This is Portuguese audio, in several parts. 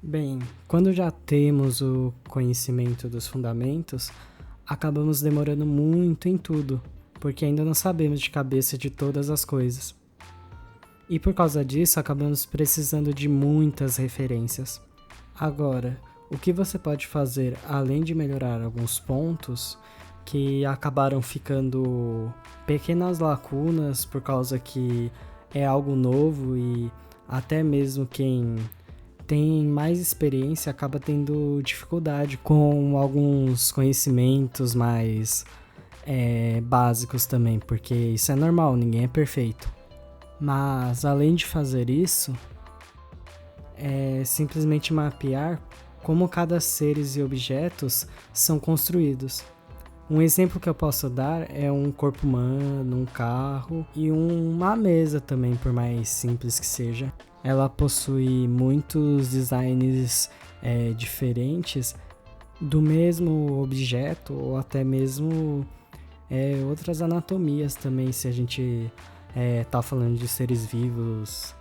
Bem, quando já temos o conhecimento dos fundamentos, acabamos demorando muito em tudo, porque ainda não sabemos de cabeça de todas as coisas. E por causa disso, acabamos precisando de muitas referências. Agora, o que você pode fazer além de melhorar alguns pontos que acabaram ficando pequenas lacunas por causa que é algo novo e até mesmo quem tem mais experiência acaba tendo dificuldade com alguns conhecimentos mais básicos também, porque isso é normal, ninguém é perfeito. Mas além de fazer isso, é simplesmente mapear como cada seres e objetos são construídos. Um exemplo que eu posso dar é um corpo humano, um carro e uma mesa também, por mais simples que seja. Ela possui muitos designs diferentes do mesmo objeto ou até mesmo outras anatomias também, se a gente tá falando de seres vivos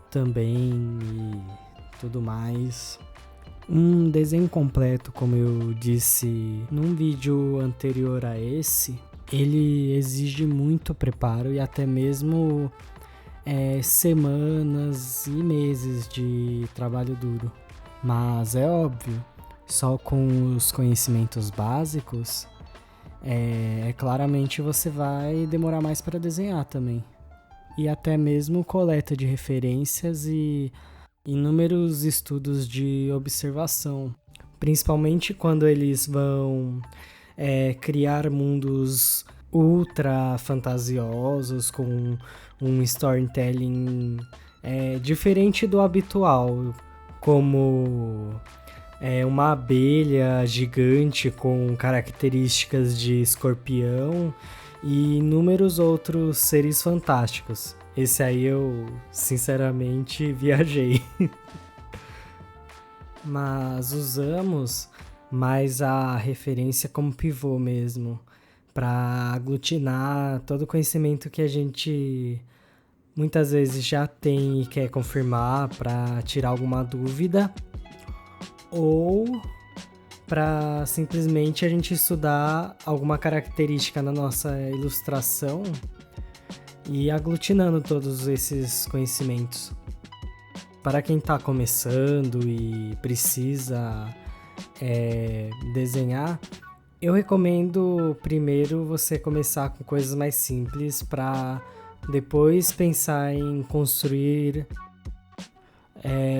também e tudo mais. Um desenho completo, como eu disse num vídeo anterior a esse, ele exige muito preparo e até mesmo semanas e meses de trabalho duro. Mas é óbvio, só com os conhecimentos básicos, claramente você vai demorar mais para desenhar também. E até mesmo coleta de referências e inúmeros estudos de observação, principalmente quando eles vão criar mundos ultra fantasiosos com um storytelling diferente do habitual, como uma abelha gigante com características de escorpião e inúmeros outros seres fantásticos. Esse aí eu, sinceramente, viajei. Mas usamos mais a referência como pivô mesmo, para aglutinar todo o conhecimento que a gente muitas vezes já tem e quer confirmar para tirar alguma dúvida, ou para simplesmente a gente estudar alguma característica na nossa ilustração e aglutinando todos esses conhecimentos. Para quem está começando e precisa desenhar, eu recomendo primeiro você começar com coisas mais simples para depois pensar em construir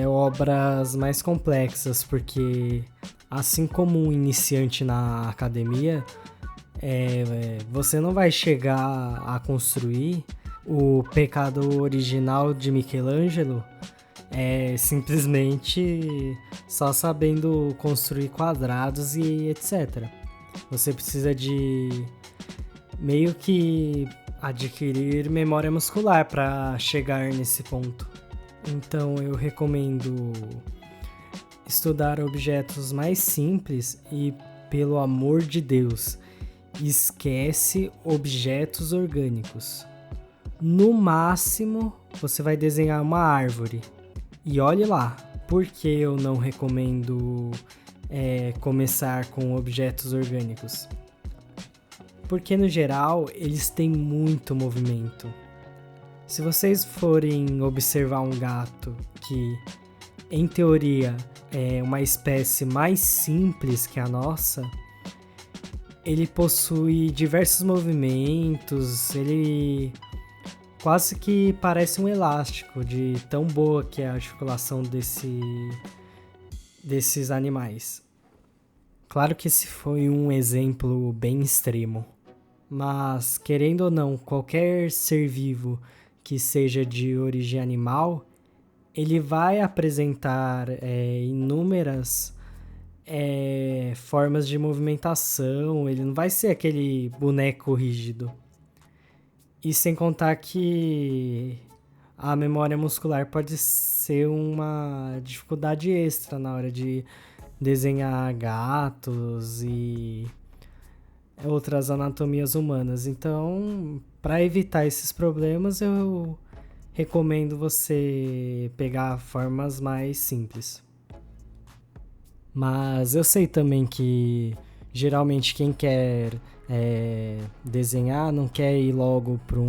obras mais complexas, porque assim como um iniciante na academia, você não vai chegar a construir o pecado original de Michelangelo simplesmente só sabendo construir quadrados e etc. Você precisa de meio que adquirir memória muscular para chegar nesse ponto. Então eu recomendo estudar objetos mais simples e, pelo amor de Deus, esquece objetos orgânicos. No máximo, você vai desenhar uma árvore. E olhe lá, por que eu não recomendo começar com objetos orgânicos? Porque, no geral, eles têm muito movimento. Se vocês forem observar um gato que, em teoria, é uma espécie mais simples que a nossa, ele possui diversos movimentos, ele quase que parece um elástico de tão boa que é a articulação desses animais. Claro que esse foi um exemplo bem extremo, mas querendo ou não, qualquer ser vivo que seja de origem animal, ele vai apresentar inúmeras formas de movimentação, ele não vai ser aquele boneco rígido. E sem contar que a memória muscular pode ser uma dificuldade extra na hora de desenhar gatos e outras anatomias humanas. Então, para evitar esses problemas, eu recomendo você pegar formas mais simples. Mas eu sei também que geralmente quem quer desenhar não quer ir logo para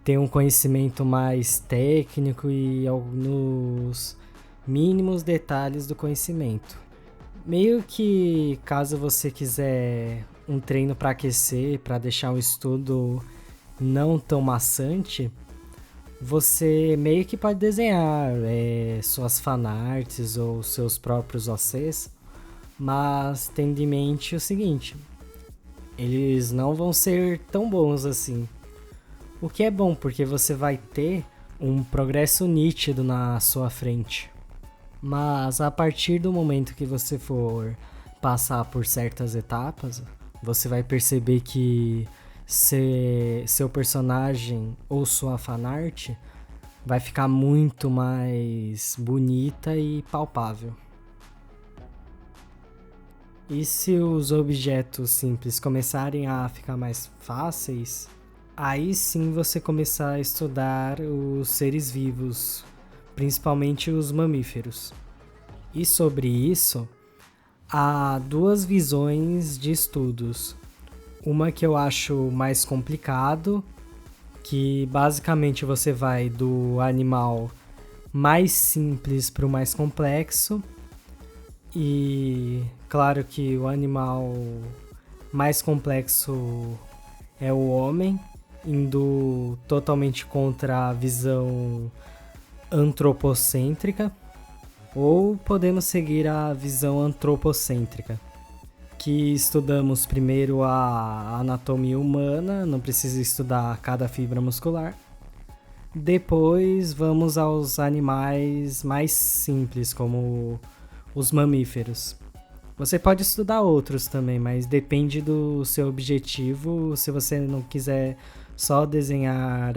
ter um conhecimento mais técnico e nos mínimos detalhes do conhecimento. Meio que caso você quiser um treino para aquecer, para deixar o estudo não tão maçante, você meio que pode desenhar suas fanarts ou seus próprios OCs, mas tendo em mente o seguinte: eles não vão ser tão bons assim. O que é bom, porque você vai ter um progresso nítido na sua frente. Mas a partir do momento que você for passar por certas etapas, você vai perceber que seu personagem ou sua fanart vai ficar muito mais bonita e palpável. E se os objetos simples começarem a ficar mais fáceis, aí sim você começar a estudar os seres vivos, principalmente os mamíferos. E sobre isso, há duas visões de estudos. Uma que eu acho mais complicado, que basicamente você vai do animal mais simples para o mais complexo. E claro que o animal mais complexo é o homem, indo totalmente contra a visão antropocêntrica, ou podemos seguir a visão antropocêntrica, que estudamos primeiro a anatomia humana, não precisa estudar cada fibra muscular. Depois vamos aos animais mais simples, como os mamíferos. Você pode estudar outros também, mas depende do seu objetivo. Se você não quiser só desenhar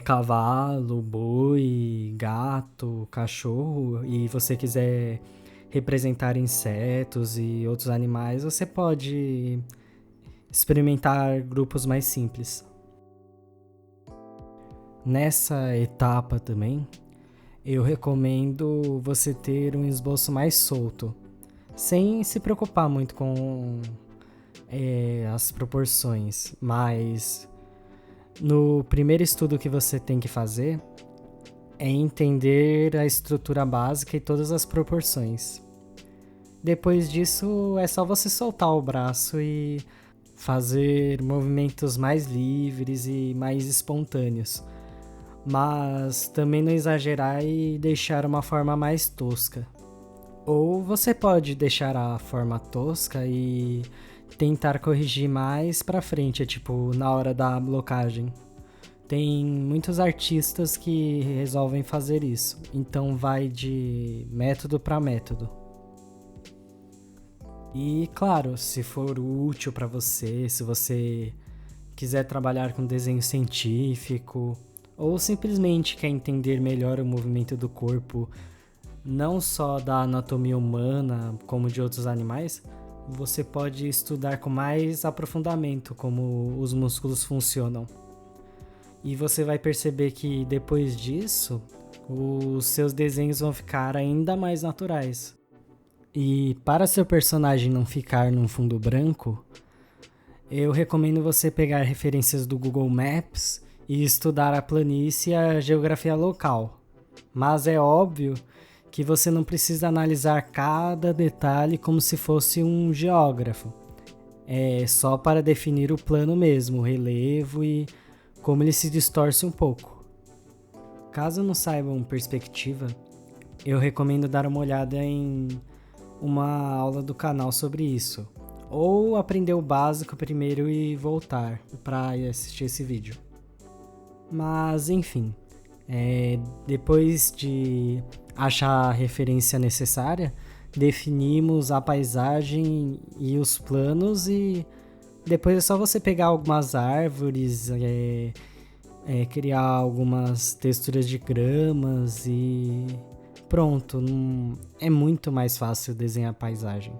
cavalo, boi, gato, cachorro, e você quiser representar insetos e outros animais, você pode experimentar grupos mais simples. Nessa etapa também, eu recomendo você ter um esboço mais solto, sem se preocupar muito com as proporções, mas no primeiro estudo que você tem que fazer é entender a estrutura básica e todas as proporções. Depois disso, é só você soltar o braço e fazer movimentos mais livres e mais espontâneos. Mas também não exagerar e deixar uma forma mais tosca. Ou você pode deixar a forma tosca e tentar corrigir mais pra frente, tipo na hora da blocagem. Tem muitos artistas que resolvem fazer isso, então vai de método para método. E claro, se for útil para você, se você quiser trabalhar com desenho científico ou simplesmente quer entender melhor o movimento do corpo, não só da anatomia humana, como de outros animais, você pode estudar com mais aprofundamento como os músculos funcionam. E você vai perceber que depois disso, os seus desenhos vão ficar ainda mais naturais. E para seu personagem não ficar num fundo branco, eu recomendo você pegar referências do Google Maps e estudar a planície e a geografia local. Mas é óbvio que você não precisa analisar cada detalhe como se fosse um geógrafo. É só para definir o plano mesmo, o relevo e como ele se distorce um pouco. Caso não saibam perspectiva, eu recomendo dar uma olhada em uma aula do canal sobre isso. Ou aprender o básico primeiro e voltar para assistir esse vídeo. Mas enfim, depois de achar a referência necessária, definimos a paisagem e os planos e depois é só você pegar algumas árvores, criar algumas texturas de gramas e pronto. É muito mais fácil desenhar a paisagem.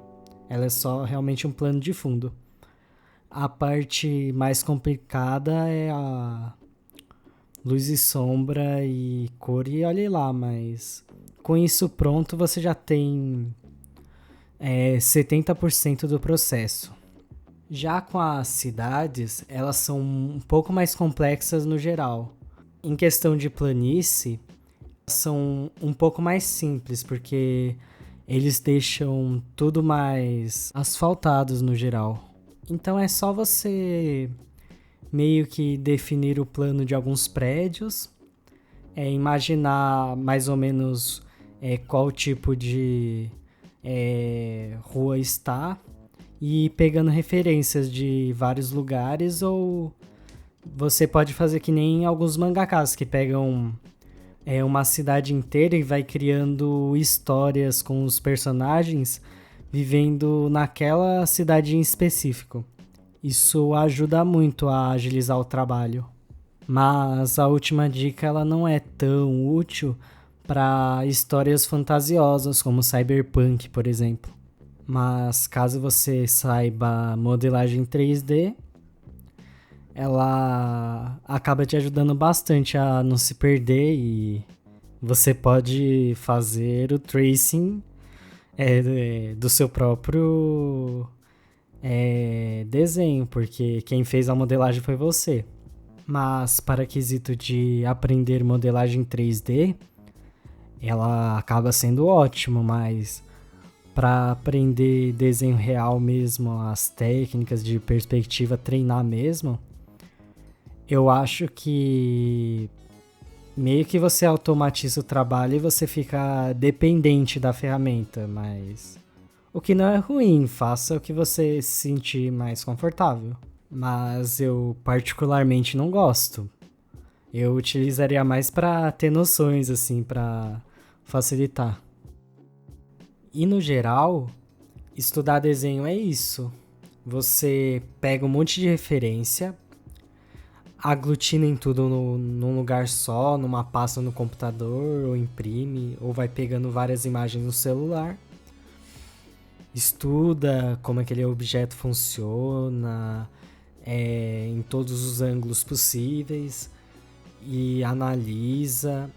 Ela é só realmente um plano de fundo. A parte mais complicada é a luz e sombra e cor e olhe lá, mas com isso pronto, você já tem 70% do processo. Já com as cidades, elas são um pouco mais complexas no geral. Em questão de planície, são um pouco mais simples, porque eles deixam tudo mais asfaltados no geral. Então é só você meio que definir o plano de alguns prédios, imaginar mais ou menos qual tipo de rua está e ir pegando referências de vários lugares, ou você pode fazer que nem alguns mangakas que pegam uma cidade inteira e vai criando histórias com os personagens vivendo naquela cidade em específico. Isso ajuda muito a agilizar o trabalho. Mas a última dica ela não é tão útil para histórias fantasiosas como Cyberpunk, por exemplo. Mas caso você saiba modelagem 3D, ela acaba te ajudando bastante a não se perder e você pode fazer o tracing do seu próprio desenho, porque quem fez a modelagem foi você. Mas para quesito de aprender modelagem 3D, ela acaba sendo ótimo, mas para aprender desenho real mesmo, as técnicas de perspectiva, treinar mesmo, eu acho que meio que você automatiza o trabalho e você fica dependente da ferramenta, mas o que não é ruim, faça o que você se sentir mais confortável. Mas eu particularmente não gosto. Eu utilizaria mais para ter noções, assim, para facilitar. E no geral, estudar desenho é isso. Você pega um monte de referência, aglutina em tudo num lugar só, numa pasta no computador, ou imprime, ou vai pegando várias imagens no celular. Estuda como aquele objeto funciona, em todos os ângulos possíveis, e analisa.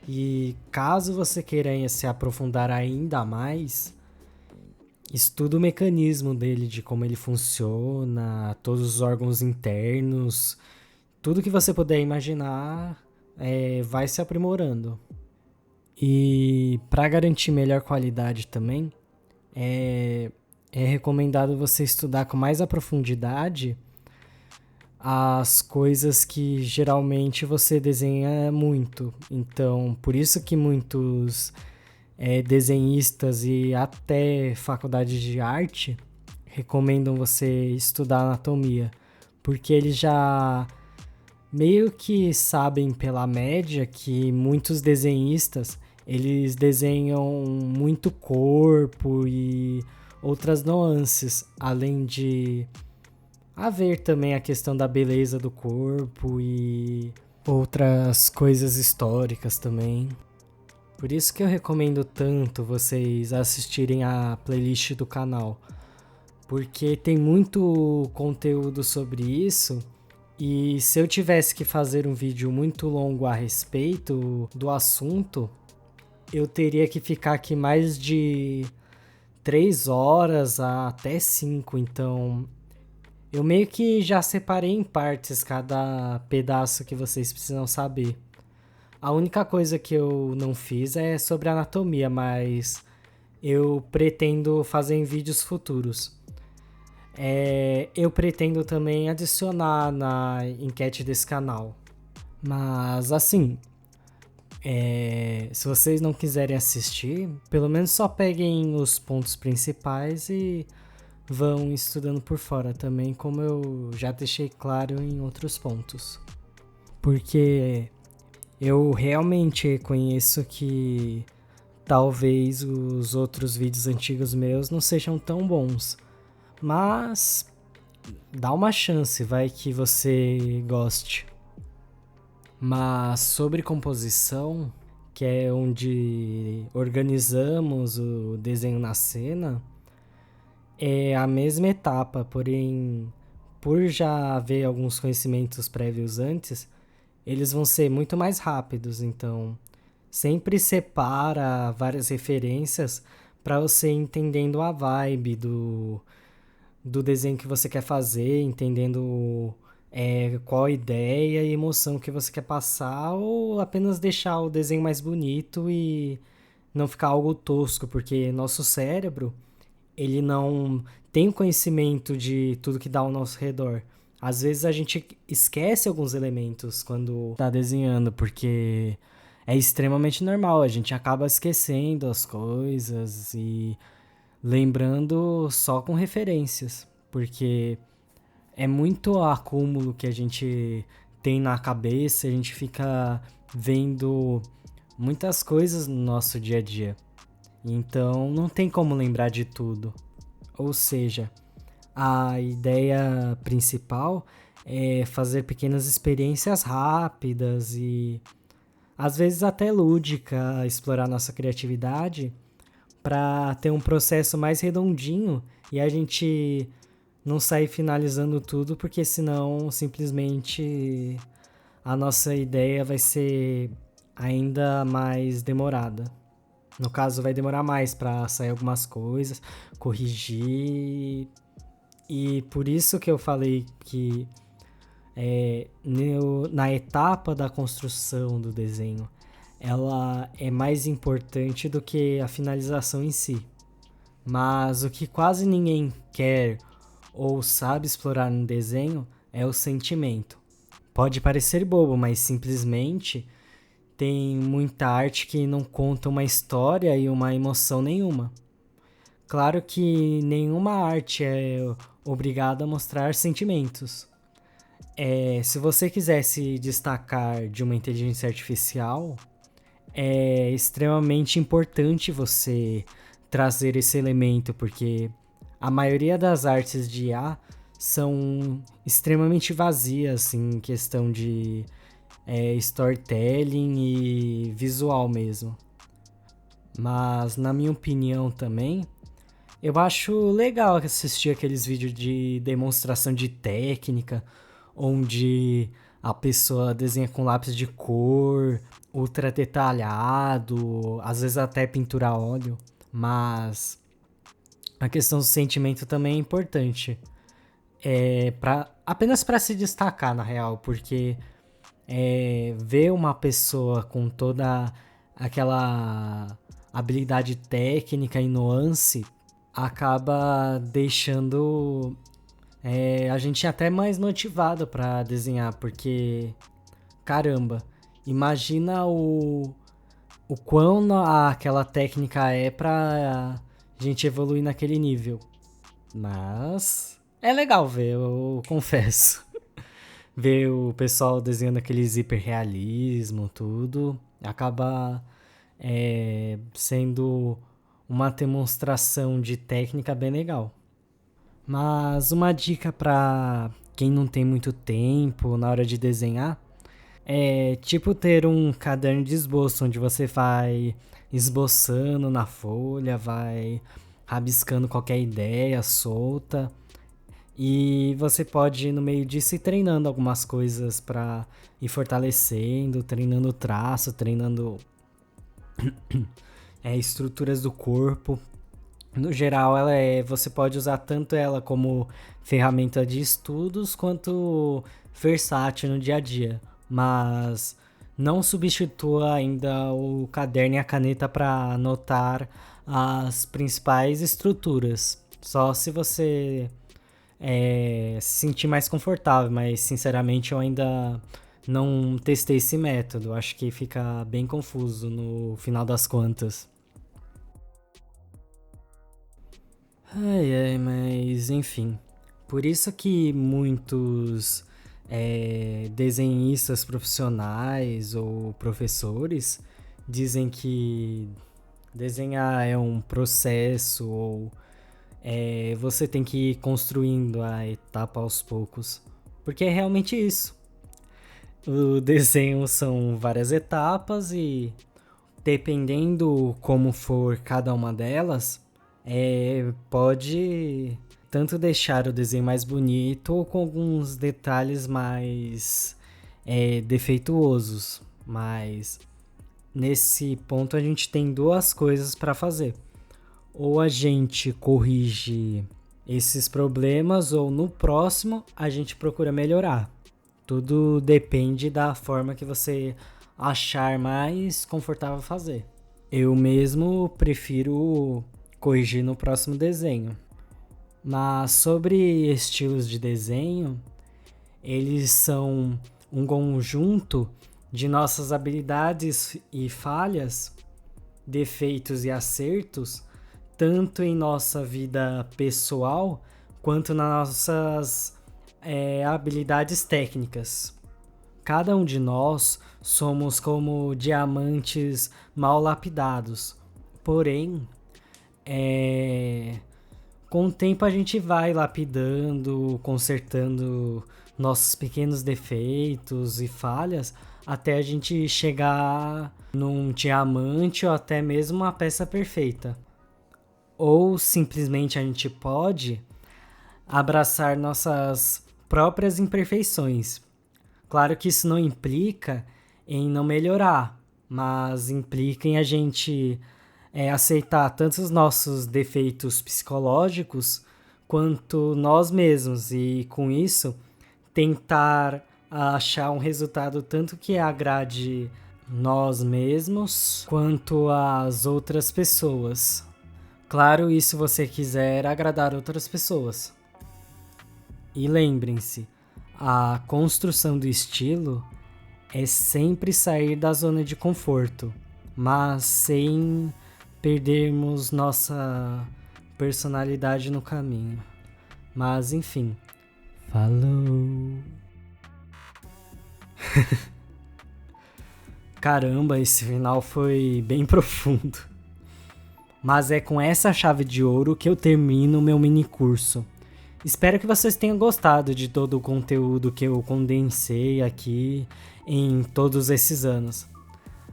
E caso você queira se aprofundar ainda mais, estuda o mecanismo dele, de como ele funciona, todos os órgãos internos, tudo que você puder imaginar vai se aprimorando. E para garantir melhor qualidade também, é recomendado você estudar com mais profundidade as coisas que geralmente você desenha muito. Então, por isso que muitos desenhistas e até faculdade de arte recomendam você estudar anatomia, porque eles já meio que sabem pela média que muitos desenhistas eles desenham muito corpo e outras nuances, além de haver também a questão da beleza do corpo e outras coisas históricas também. Por isso que eu recomendo tanto vocês assistirem a playlist do canal, porque tem muito conteúdo sobre isso, e se eu tivesse que fazer um vídeo muito longo a respeito do assunto, eu teria que ficar aqui mais de 3 horas até 5, então eu meio que já separei em partes cada pedaço que vocês precisam saber. A única coisa que eu não fiz é sobre anatomia, mas eu pretendo fazer em vídeos futuros. Eu pretendo também adicionar na enquete desse canal. Mas assim, se vocês não quiserem assistir, pelo menos só peguem os pontos principais e vão estudando por fora também, como eu já deixei claro em outros pontos. Porque eu realmente reconheço que talvez os outros vídeos antigos meus não sejam tão bons, mas dá uma chance, vai que você goste. Mas sobre composição, que é onde organizamos o desenho na cena, é a mesma etapa, porém, por já haver alguns conhecimentos prévios antes, eles vão ser muito mais rápidos. Então, Sempre separa várias referências para você ir entendendo a vibe do desenho que você quer fazer, entendendo qual a ideia e emoção que você quer passar, ou apenas deixar o desenho mais bonito e não ficar algo tosco, porque nosso cérebro, ele não tem conhecimento de tudo que dá ao nosso redor. Às vezes a gente esquece alguns elementos quando está desenhando, porque é extremamente normal, a gente acaba esquecendo as coisas e lembrando só com referências, porque é muito acúmulo que a gente tem na cabeça, a gente fica vendo muitas coisas no nosso dia a dia. Então não tem como lembrar de tudo. Ou seja, a ideia principal é fazer pequenas experiências rápidas e às vezes até lúdica, explorar nossa criatividade para ter um processo mais redondinho e a gente não sair finalizando tudo, porque senão simplesmente a nossa ideia vai ser ainda mais demorada. No caso, vai demorar mais para sair algumas coisas, corrigir. E por isso que eu falei que na etapa da construção do desenho, ela é mais importante do que a finalização em si. Mas o que quase ninguém quer ou sabe explorar no desenho é o sentimento. Pode parecer bobo, mas simplesmente tem muita arte que não conta uma história e uma emoção nenhuma. Claro que nenhuma arte é obrigada a mostrar sentimentos. Se você quiser se destacar de uma inteligência artificial, é extremamente importante você trazer esse elemento, porque a maioria das artes de IA são extremamente vazias em questão de storytelling e visual mesmo. Mas, na minha opinião também, eu acho legal assistir aqueles vídeos de demonstração de técnica, onde a pessoa desenha com lápis de cor, ultra detalhado, às vezes até pintura a óleo, mas a questão do sentimento também é importante. Apenas para se destacar, na real, porque ver uma pessoa com toda aquela habilidade técnica e nuance acaba deixando a gente até mais motivado para desenhar, porque caramba, imagina o quão aquela técnica é pra gente evoluir naquele nível. Mas é legal ver, eu confesso. Ver o pessoal desenhando aqueles hiperrealismo, tudo, acaba sendo uma demonstração de técnica bem legal. Mas uma dica para quem não tem muito tempo na hora de desenhar é tipo ter um caderno de esboço onde você vai esboçando na folha, vai rabiscando qualquer ideia solta e você pode no meio disso ir treinando algumas coisas para ir fortalecendo, treinando o traço, treinando estruturas do corpo. No geral, você pode usar tanto ela como ferramenta de estudos quanto versátil no dia a dia, mas não substitua ainda o caderno e a caneta para anotar as principais estruturas. Só se você se sentir mais confortável, mas sinceramente eu ainda não testei esse método. Acho que fica bem confuso no final das contas. Mas enfim. Por isso que muitos desenhistas profissionais ou professores dizem que desenhar é um processo ou você tem que ir construindo a etapa aos poucos. Porque é realmente isso. O desenho são várias etapas e dependendo como for cada uma delas, pode tanto deixar o desenho mais bonito ou com alguns detalhes mais defeituosos. Mas nesse ponto a gente tem duas coisas para fazer. Ou a gente corrige esses problemas, ou no próximo a gente procura melhorar. Tudo depende da forma que você achar mais confortável fazer. Eu mesmo prefiro corrigir no próximo desenho. Mas sobre estilos de desenho, eles são um conjunto de nossas habilidades e falhas, defeitos e acertos, tanto em nossa vida pessoal quanto nas nossas habilidades técnicas. Cada um de nós somos como diamantes mal lapidados, porém, com o tempo a gente vai lapidando, consertando nossos pequenos defeitos e falhas até a gente chegar num diamante ou até mesmo uma peça perfeita. Ou simplesmente a gente pode abraçar nossas próprias imperfeições. Claro que isso não implica em não melhorar, mas implica em a gente aceitar tanto os nossos defeitos psicológicos quanto nós mesmos e, com isso, tentar achar um resultado tanto que agrade nós mesmos quanto as outras pessoas. Claro, isso se você quiser agradar outras pessoas. E lembrem-se, a construção do estilo é sempre sair da zona de conforto, mas sem perdermos nossa personalidade no caminho. Mas enfim, falou! Caramba, esse final foi bem profundo. Mas é com essa chave de ouro que eu termino o meu mini curso. Espero que vocês tenham gostado de todo o conteúdo que eu condensei aqui em todos esses anos.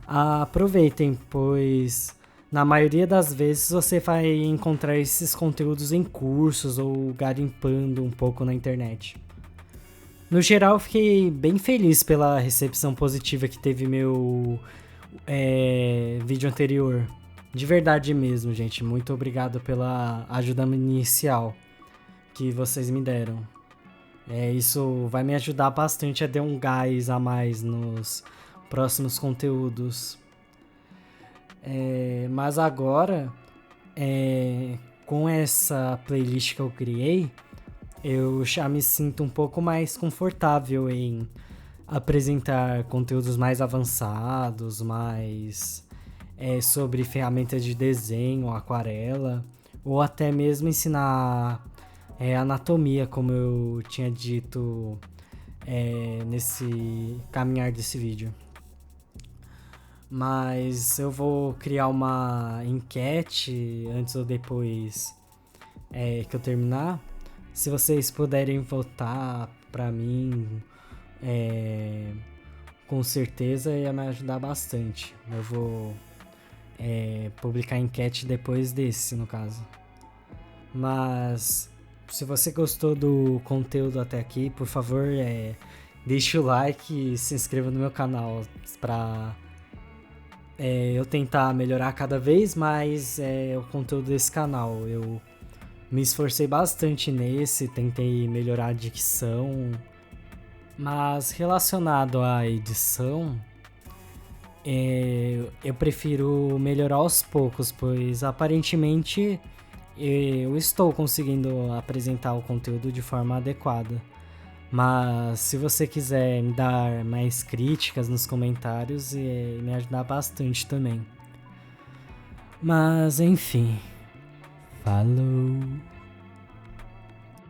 Aproveitem, pois na maioria das vezes você vai encontrar esses conteúdos em cursos ou garimpando um pouco na internet. No geral, eu fiquei bem feliz pela recepção positiva que teve meu vídeo anterior. De verdade mesmo, gente. Muito obrigado pela ajuda inicial que vocês me deram. Isso vai me ajudar bastante a dar um gás a mais nos próximos conteúdos. Mas agora, com essa playlist que eu criei, eu já me sinto um pouco mais confortável em apresentar conteúdos mais avançados, mais sobre ferramentas de desenho, aquarela, ou até mesmo ensinar anatomia, como eu tinha dito nesse caminhar desse vídeo. Mas eu vou criar uma enquete antes ou depois que eu terminar. Se vocês puderem votar pra mim, com certeza ia me ajudar bastante. Eu vou publicar a enquete depois desse, no caso. Mas se você gostou do conteúdo até aqui, por favor, deixe o like e se inscreva no meu canal pra eu tentar melhorar cada vez mais o conteúdo desse canal. Eu me esforcei bastante nesse, tentei melhorar a dicção, mas relacionado à edição, eu prefiro melhorar aos poucos, pois aparentemente eu estou conseguindo apresentar o conteúdo de forma adequada. Mas se você quiser me dar mais críticas nos comentários, me ajudar bastante também. Mas enfim, falou!